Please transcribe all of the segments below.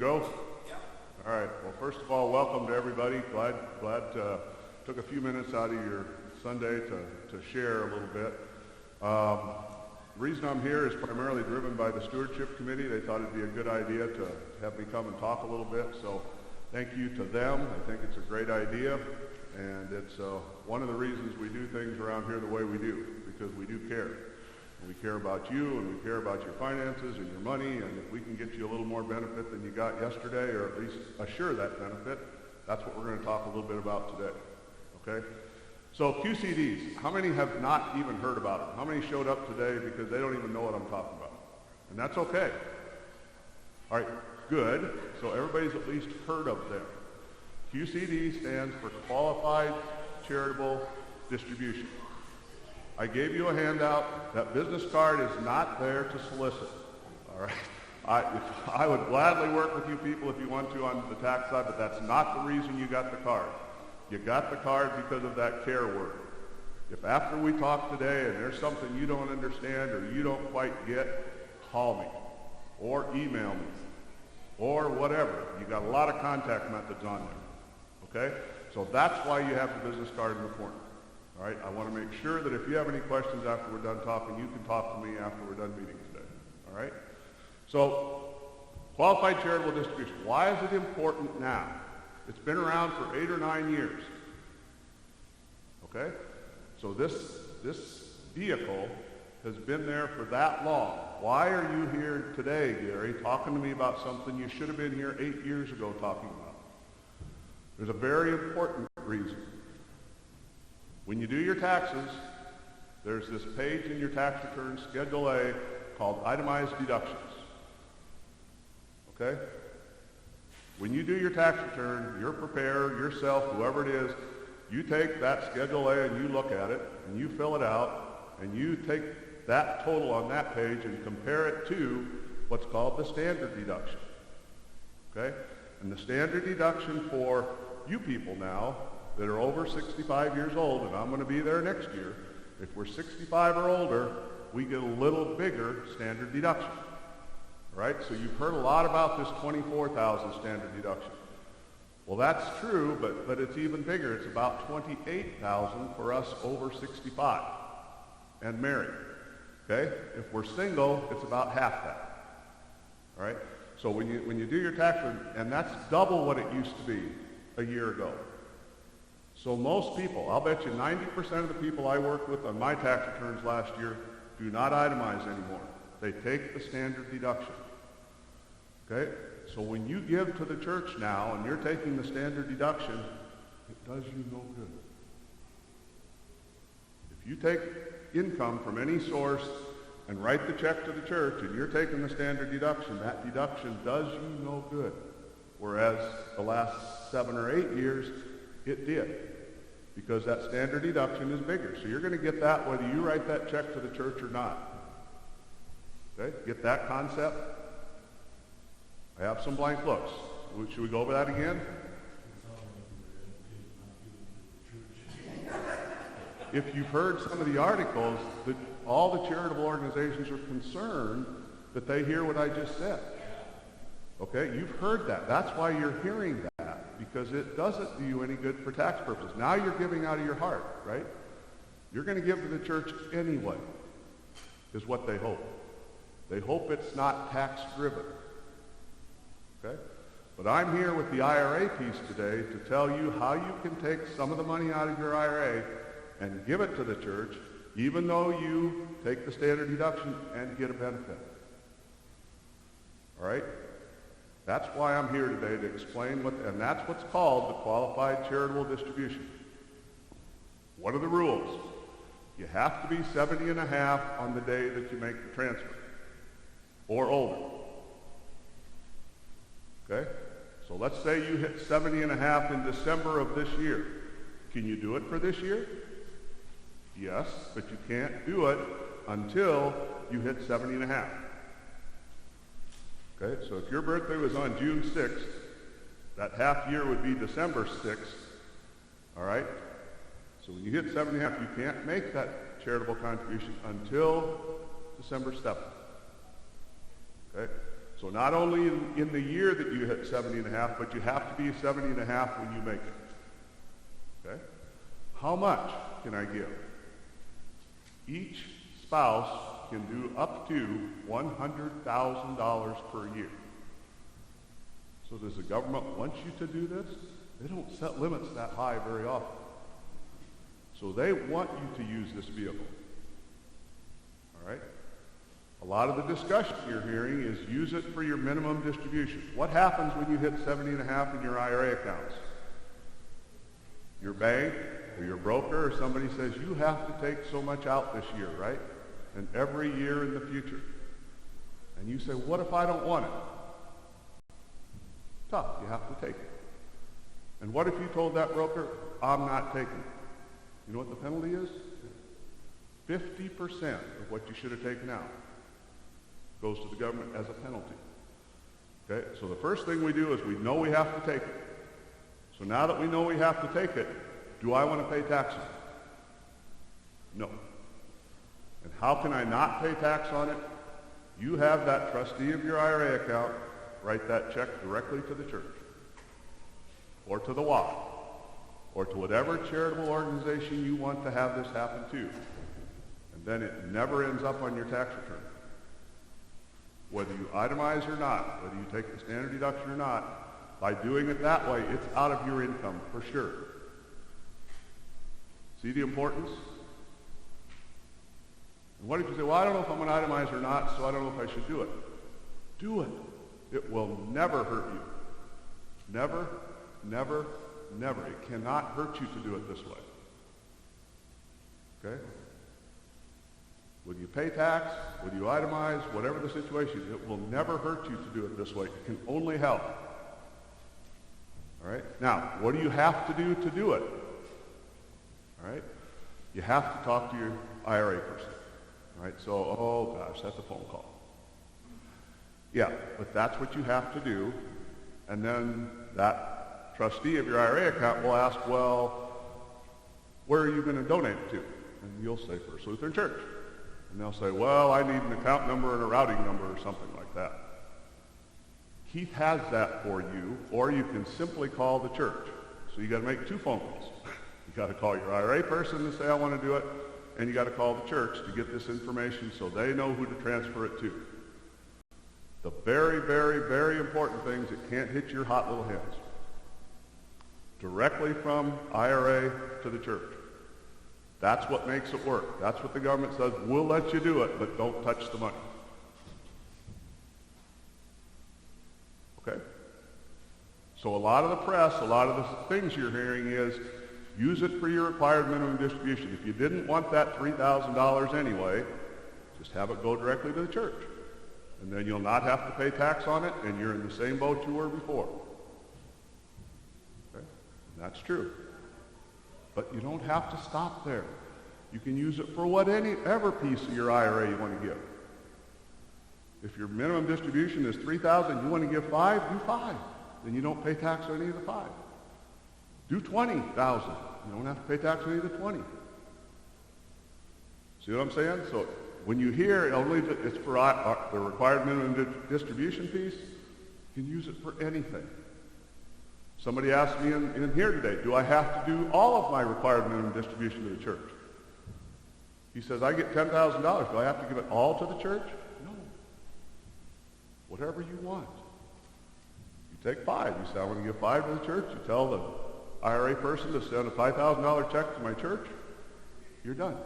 go? Yeah. All right. Well, first of all, welcome to everybody. Glad took a few minutes out of your Sunday to share a little bit. The reason I'm here is primarily driven by the Stewardship Committee. They thought it'd be a good idea to have me come and talk a little bit. So thank you to them. I think it's a great idea. And it's one of the reasons we do things around here the way we do, because we do care. We care about you, and we care about your finances and your money, and if we can get you a little more benefit than you got yesterday, or at least assure that benefit, that's what we're going to talk a little bit about today. Okay? So QCDs, how many have not even heard about them? How many showed up today because they don't even know what I'm talking about? And that's okay. All right, good. So everybody's at least heard of them. QCD stands for Qualified Charitable Distribution. I gave you a handout. That business card is not there to solicit. All right. I would gladly work with you people if you want to on the tax side, but that's not the reason you got the card. You got the card because of that care word. If after we talk today and there's something you don't understand or you don't quite get, call me or email me or whatever. You got a lot of contact methods on there. Okay? So that's why you have the business card in the corner. All right, I want to make sure that if you have any questions after we're done talking, you can talk to me after we're done meeting today. All right? So, qualified charitable distribution. Why is it important now? It's been around for 8 or 9 years. Okay? So this vehicle has been there for that long. Why are you here today, Gary, talking to me about something you should have been here 8 years ago talking about? There's a very important reason. When you do your taxes, there's this page in your tax return, Schedule A, called Itemized Deductions. Okay? When you do your tax return, your preparer, yourself, whoever it is, you take that Schedule A and you look at it, and you fill it out, and you take that total on that page and compare it to what's called the standard deduction. Okay? And the standard deduction for you people now that are over 65 years old, and I'm going to be there next year, if we're 65 or older, we get a little bigger standard deduction. All right? So you've heard a lot about this $24,000 standard deduction. Well, that's true, but it's even bigger. It's about $28,000 for us over 65 and married. Okay? If we're single, it's about half that. All right? So when you do your tax return, and that's double what it used to be a year ago. So most people, I'll bet you 90% of the people I worked with on my tax returns last year do not itemize anymore. They take the standard deduction. Okay? So when you give to the church now and you're taking the standard deduction, it does you no good. If you take income from any source and write the check to the church and you're taking the standard deduction, that deduction does you no good. Whereas the last 7 or 8 years, it did. Because that standard deduction is bigger. So you're going to get that whether you write that check to the church or not. Okay? Get that concept? I have some blank looks. Should we go over that again? If you've heard some of the articles, all the charitable organizations are concerned that they hear what I just said. Okay? You've heard that. That's why you're hearing that, because it doesn't do you any good for tax purposes. Now you're giving out of your heart, right? You're going to give to the church anyway, is what they hope. They hope it's not tax-driven. Okay? But I'm here with the IRA piece today to tell you how you can take some of the money out of your IRA and give it to the church, even though you take the standard deduction and get a benefit. All right? That's why I'm here today, to explain and that's what's called the qualified charitable distribution. What are the rules? You have to be 70 and a half on the day that you make the transfer, or older. Okay? So let's say you hit 70 and a half in December of this year. Can you do it for this year? Yes, but you can't do it until you hit 70 and a half. Okay, so if your birthday was on June 6th, that half year would be December 6th, all right? So when you hit 70 and a half, you can't make that charitable contribution until December 7th. Okay? So not only in the year that you hit 70 and a half, but you have to be 70 and a half when you make it. Okay? How much can I give? Each spouse can do up to $100,000 per year. So does the government want you to do this? They don't set limits that high very often. So they want you to use this vehicle. All right? A lot of the discussion you're hearing is use it for your minimum distribution. What happens when you hit 70 and a half in your IRA accounts? Your bank or your broker or somebody says you have to take so much out this year, right? And every year in the future. And you say, what if I don't want it? Tough, you have to take it. And what if you told that broker, I'm not taking it? You know what the penalty is? 50% of what you should have taken out goes to the government as a penalty. Okay, so the first thing we do is we know we have to take it. So now that we know we have to take it, do I want to pay tax on it? No. And how can I not pay tax on it? You have that trustee of your IRA account write that check directly to the church, or to the WAC, or to whatever charitable organization you want to have this happen to. And then it never ends up on your tax return. Whether you itemize or not, whether you take the standard deduction or not, by doing it that way, it's out of your income for sure. See the importance? And what if you say, well, I don't know if I'm going to itemize or not, so I don't know if I should do it. Do it. It will never hurt you. Never, never, never. It cannot hurt you to do it this way. Okay? When you pay tax, when you itemize, whatever the situation, it will never hurt you to do it this way. It can only help. All right? Now, what do you have to do it? All right? You have to talk to your IRA person. All right? So, oh gosh, that's a phone call. Yeah, but that's what you have to do. And then that trustee of your IRA account will ask, well, where are you going to donate it to? And you'll say First Lutheran Church. And they'll say, well, I need an account number and a routing number or something like that. Keith has that for you, or you can simply call the church. So you got to make 2 phone calls. You got to call your IRA person and say, I want to do it, and you got to call the church to get this information so they know who to transfer it to. The very, very, very important things that can't hit your hot little hands. Directly from IRA to the church. That's what makes it work. That's what the government says, we'll let you do it, but don't touch the money. Okay? So a lot of the press, a lot of the things you're hearing is, use it for your required minimum distribution. If you didn't want that $3,000 anyway, just have it go directly to the church. And then you'll not have to pay tax on it, and you're in the same boat you were before. Okay? That's true. But you don't have to stop there. You can use it for whatever piece of your IRA you want to give. If your minimum distribution is $3,000, you want to give 5, do 5. Then you don't pay tax on any of the 5. Do $20,000. You don't have to pay tax on any of the 20. See what I'm saying? So when you hear only it's for the required minimum distribution piece, you can use it for anything. Somebody asked me in here today, do I have to do all of my required minimum distribution to the church? He says, I get $10,000. Do I have to give it all to the church? No. Whatever you want. You take 5. You say, I want to give 5 to the church. You tell the IRA person to send a $5,000 check to my church. You're done.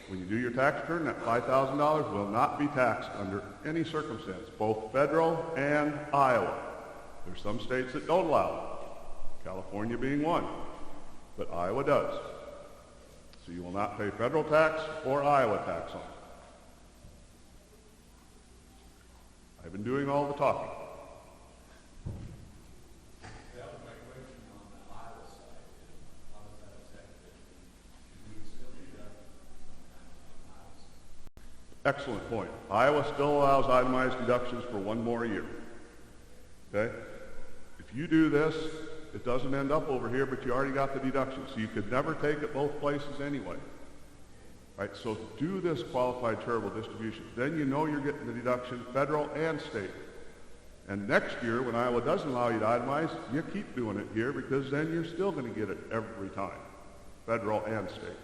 When you do your tax return, that $5,000 will not be taxed under any circumstance, both federal and Iowa. There's some states that don't allow it, California being one, but Iowa does. So you will not pay federal tax or Iowa tax on it. I've been doing all the talking. That was my question on the Iowa side. How does that affect it? Do we still do that sometimes on Iowa side? Excellent point. Iowa still allows itemized deductions for 1 more year. Okay? If you do this, it doesn't end up over here, but you already got the deduction. So you could never take it both places anyway. Right? So do this qualified charitable distribution. Then you know you're getting the deduction federal and state. And next year, when Iowa doesn't allow you to itemize, you keep doing it here because then you're still going to get it every time, federal and state.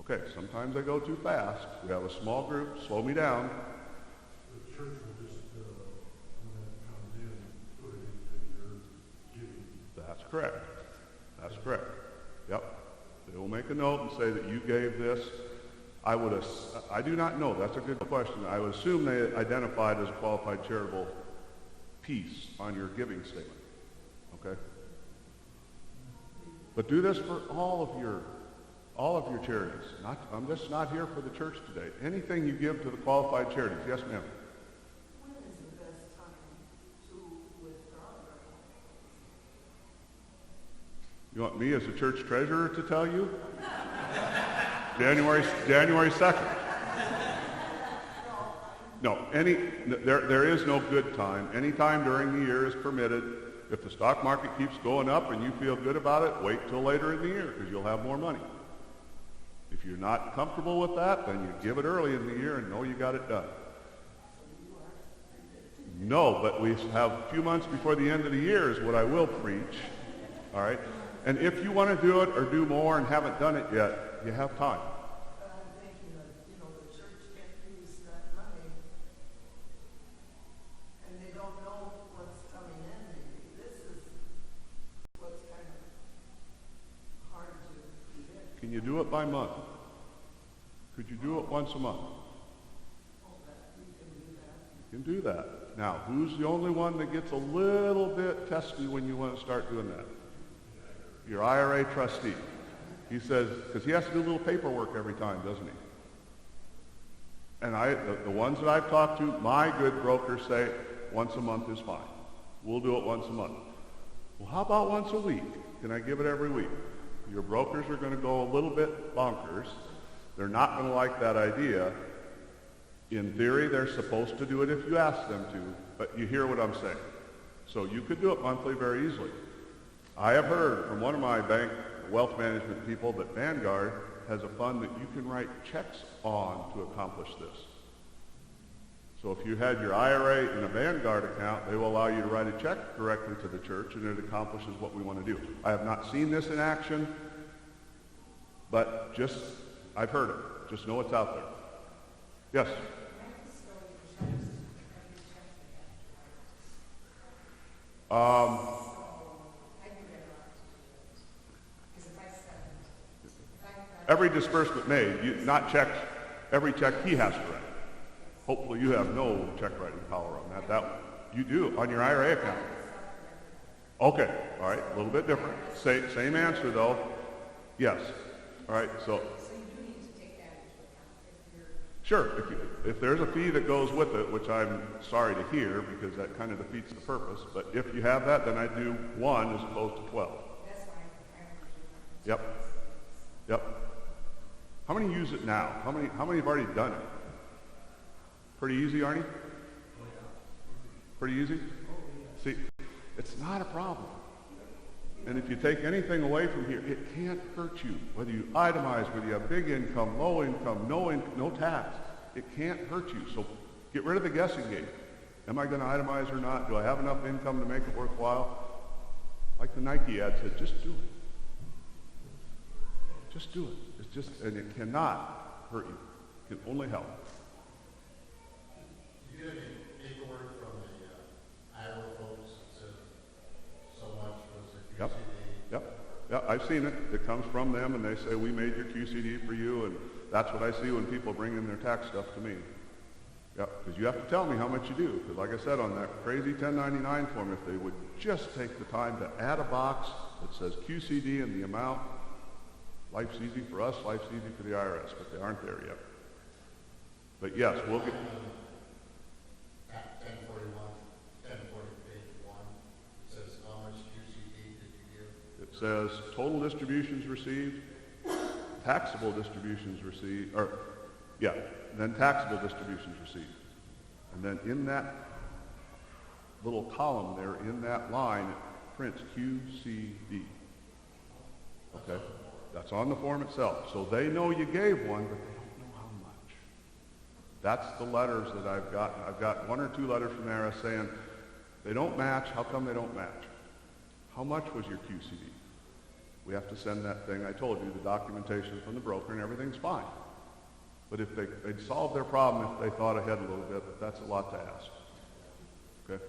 Okay, sometimes I go too fast. We have a small group. Slow me down. The church will just, when that comes in, put it into your giving. That's correct. That's correct. Yep. They will make a note and say that you gave this. I do not know. That's a good question. I would assume they identified as a qualified charitable piece on your giving statement. Okay? But do this for all of your charities. I'm just not here for the church today. Anything you give to the qualified charities. Yes, ma'am. When is the best time to withdraw your? You want me as a church treasurer to tell you? January 2nd. No, there is no good time. Any time during the year is permitted. If the stock market keeps going up and you feel good about it, wait till later in the year because you'll have more money. If you're not comfortable with that, then you give it early in the year and know you got it done. No, but we have a few months before the end of the year is what I will preach. All right? And if you want to do it or do more and haven't done it yet, you have time. But I'm thinking that, the church can't use that money, and they don't know what's coming in. Maybe this is what's kind of hard to predict. Can you do it by month? Could you do it once a month? Oh, that we can do that. You can do that. Now, who's the only one that gets a little bit testy when you want to start doing that? Your IRA trustee. He says, because he has to do a little paperwork every time, doesn't he? And the ones that I've talked to, my good brokers say once a month is fine. We'll do it once a month. Well, how about once a week? Can I give it every week? Your brokers are going to go a little bit bonkers. They're not going to like that idea. In theory, they're supposed to do it if you ask them to, but you hear what I'm saying. So you could do it monthly very easily. I have heard from one of my bank wealth management people that Vanguard has a fund that you can write checks on to accomplish this. So if you had your IRA in a Vanguard account, they will allow you to write a check directly to the church and it accomplishes what we want to do. I have not seen this in action, but I've heard it. Just know it's out there. Yes? Every disbursement made, not checks, every check he has to write. Hopefully you have no check writing power on that. You do on your IRA account. Okay, all right, a little bit different. Same answer though. Yes. All right, so. So you do need to take that into account if you're. Sure, if there's a fee that goes with it, which I'm sorry to hear because that kind of defeats the purpose, but if you have that, then I do 1 as opposed to 12. That's why I Yep. Yep. How many use it now? How many have already done it? Pretty easy, Arnie? Pretty easy? See, it's not a problem. And if you take anything away from here, it can't hurt you. Whether you itemize, whether you have big income, low income, no tax, it can't hurt you. So get rid of the guessing game. Am I going to itemize or not? Do I have enough income to make it worthwhile? Like the Nike ad said, just do it. Just do it. And it cannot hurt you. It can only help. Do you get any paperwork from the Iowa folks that says so much was the QCD? Yep, I've seen it. It comes from them, and they say, we made your QCD for you, and that's what I see when people bring in their tax stuff to me. Yep, because you have to tell me how much you do, because like I said, on that crazy 1099 form, if they would just take the time to add a box that says QCD and the amount, life's easy for us, life's easy for the IRS, but they aren't there yet. But yes, we'll get... 1040 page 1, it says how much QCD did you give? It says total distributions received, taxable distributions received, then taxable distributions received. And then in that little column there, in that line, it prints QCD. That's on the form itself. So they know you gave one, but they don't know how much. That's the letters that I've gotten. I've got 1 or 2 letters from the IRS saying, they don't match. How come they don't match? How much was your QCD? We have to send that thing. I told you, the documentation from the broker and everything's fine. But if they'd solve their problem if they thought ahead a little bit, but that's a lot to ask. Okay?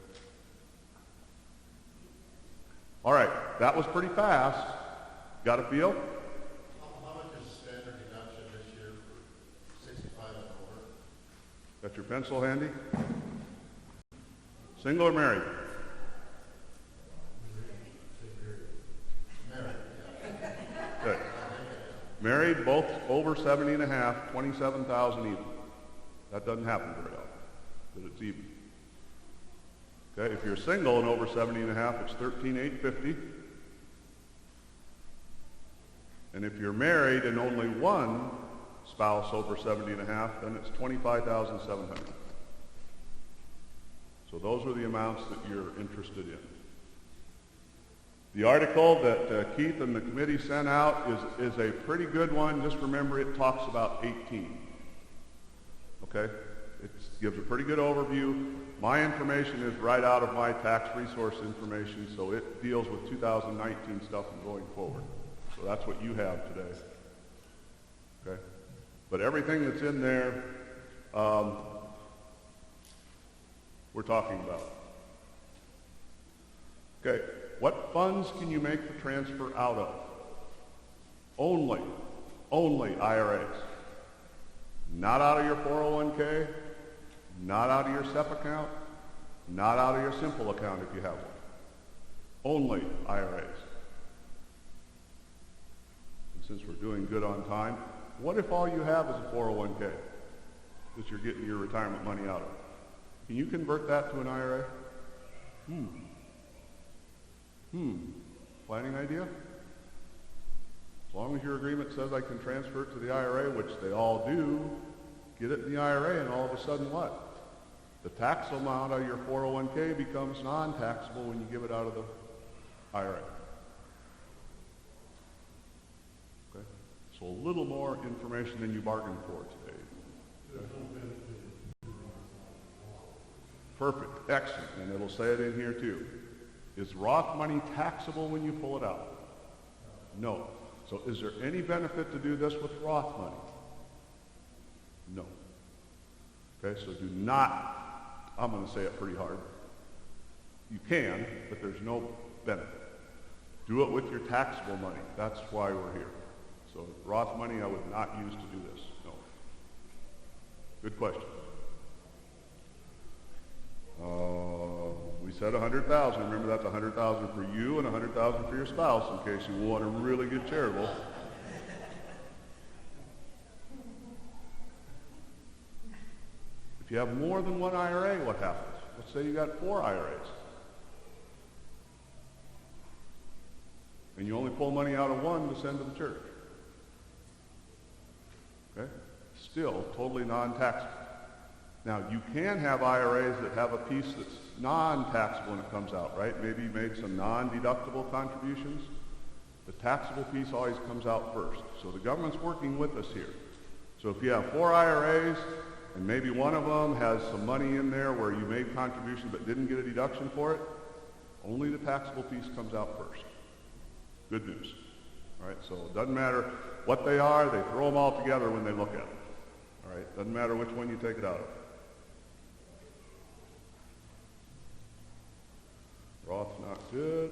All right, that was pretty fast. Got a feel? How much is standard deduction this year for 65 and over? Got your pencil handy? Single or married? Married, Okay. Married, both over 70 and a half, 27,000 even. That doesn't happen very often, but it's even. Okay, if you're single and over 70 and a half, it's 13,850. And if you're married and only one spouse over 70 and a half, then it's 25,700. So those are the amounts that you're interested in. The article that Keith and the committee sent out is a pretty good one. Just remember it talks about 18. Okay? It gives a pretty good overview. My information is right out of my tax resource information, so it deals with 2019 stuff and going forward. So that's what you have today. Okay? But everything that's in there, we're talking about. Okay, what funds can you make the transfer out of? Only IRAs. Not out of your 401k, not out of your SEP account, not out of your simple account if you have one. Only IRAs. And since we're doing good on time, what if all you have is a 401k that you're getting your retirement money out of? Can you convert that to an IRA? Planning idea? As long as your agreement says I can transfer it to the IRA, which they all do, get it in the IRA, and all of a sudden what? The tax amount of your 401k becomes non-taxable when you give it out of the IRA. Okay? So a little more information than you bargained for today. Okay? Perfect. Excellent. And it'll say it in here too. Is Roth money taxable when you pull it out? No. So is there any benefit to do this with Roth money? No. Okay, so do not, I'm going to say it pretty hard. You can, but there's no benefit. Do it with your taxable money. That's why we're here. So Roth money I would not use to do this. No. Good question. We said 100,000. Remember, that's 100,000 for you and 100,000 for your spouse, in case you want a really good charitable. If you have more than one IRA, what happens? Let's say you got 4 IRAs, and you only pull money out of one to send to the church. Okay? Still totally non-taxable. Now, you can have IRAs that have a piece that's non-taxable when it comes out, right? Maybe you made some non-deductible contributions. The taxable piece always comes out first. So the government's working with us here. So if you have 4 IRAs, and maybe one of them has some money in there where you made contributions but didn't get a deduction for it, only the taxable piece comes out first. Good news. All right, so it doesn't matter what they are, they throw them all together when they look at them. All right, doesn't matter which one you take it out of. Roth, not good.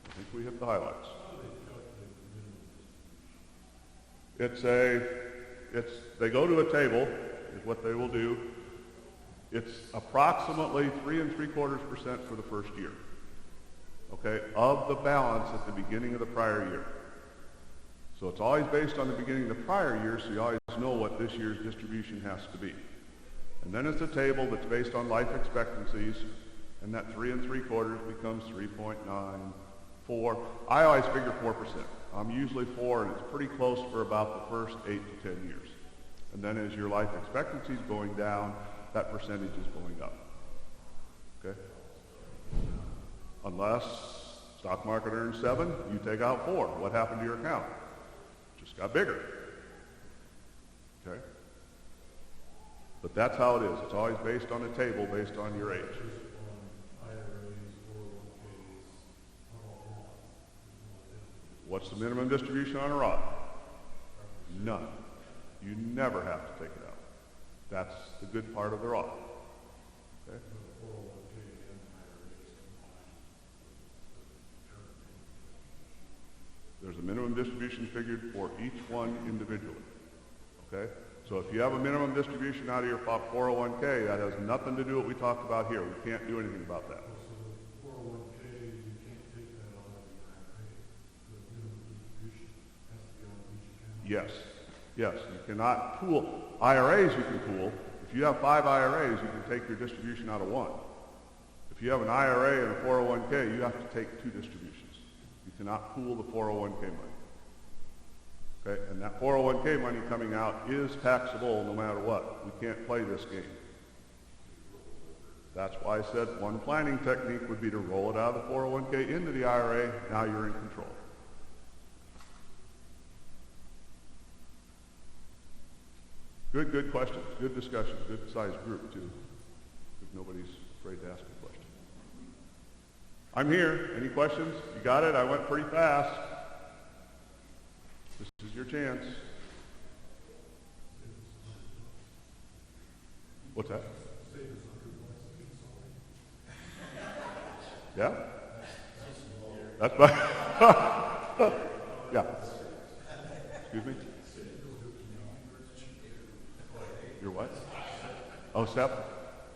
I think we hit the highlights. They go to a table, is what they will do. It's approximately 3 3/4% for the first year, okay, of the balance at the beginning of the prior year. So it's always based on the beginning of the prior year, so you always know what this year's distribution has to be. And then it's a table that's based on life expectancies, and that 3 3/4 becomes 3.94. I always figure 4%. I'm usually 4, and it's pretty close for about the first 8 to 10 years. And then as your life expectancy is going down, that percentage is going up. Okay? Unless Stock market earned 7, you take out 4. What happened to your account? Just got bigger. Okay? But that's how it is. It's always based on a table based on your age. What's the minimum distribution on a Roth? None. You never have to take it out. That's the good part of the Roth. Okay? There's a minimum distribution figured for each one individually. Okay? So if you have a minimum distribution out of your 401k, that has nothing to do with what we talked about here. We can't do anything about that. Yes. Yes. You cannot pool. IRAs you can pool. If you have 5 IRAs, you can take your distribution out of one. If you have an IRA and a 401k, you have to take 2 distributions. You cannot pool the 401k money. Okay? And that 401k money coming out is taxable no matter what. We can't play this game. That's why I said one planning technique would be to roll it out of the 401k into the IRA. Now you're in control. Good questions. Good discussion. Good sized group, too. If nobody's afraid to ask a question. I'm here. Any questions? You got it? I went pretty fast. This is your chance. What's that? Yeah? That's my... Yeah. Excuse me? Your what? Oh, SEP?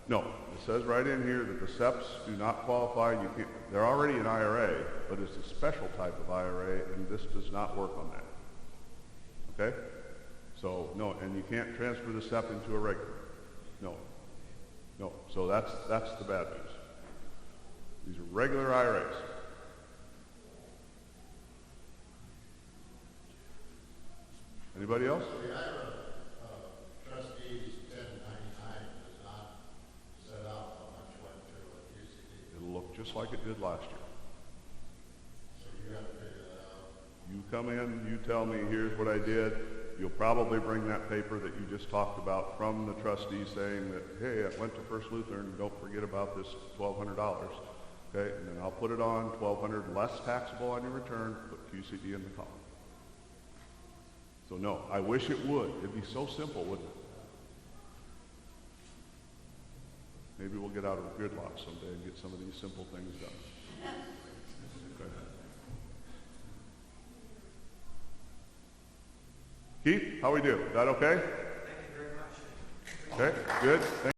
No. It says right in here that the SEPs do not qualify. You can't, they're already an IRA, but it's a special type of IRA, and this does not work on that. Okay? So, no, and you can't transfer the SEP into a regular. No. No. So that's the bad news. These are regular IRAs. Anybody else? So the IRA trustees 1099 does not set out how much went to a QCD. It'll look just like it did last year. So you got to figure that out. You come in, you tell me, here's what I did. You'll probably bring that paper that you just talked about from the trustee saying that, hey, I went to First Lutheran, don't forget about this $1,200. Okay, and then I'll put it on, $1,200 less taxable on your return, put QCD in the column. So no, I wish it would. It'd be so simple, wouldn't it? Maybe we'll get out of a gridlock someday and get some of these simple things done. Okay. Keith, how we do? Is that okay? Thank you very much. Okay, good.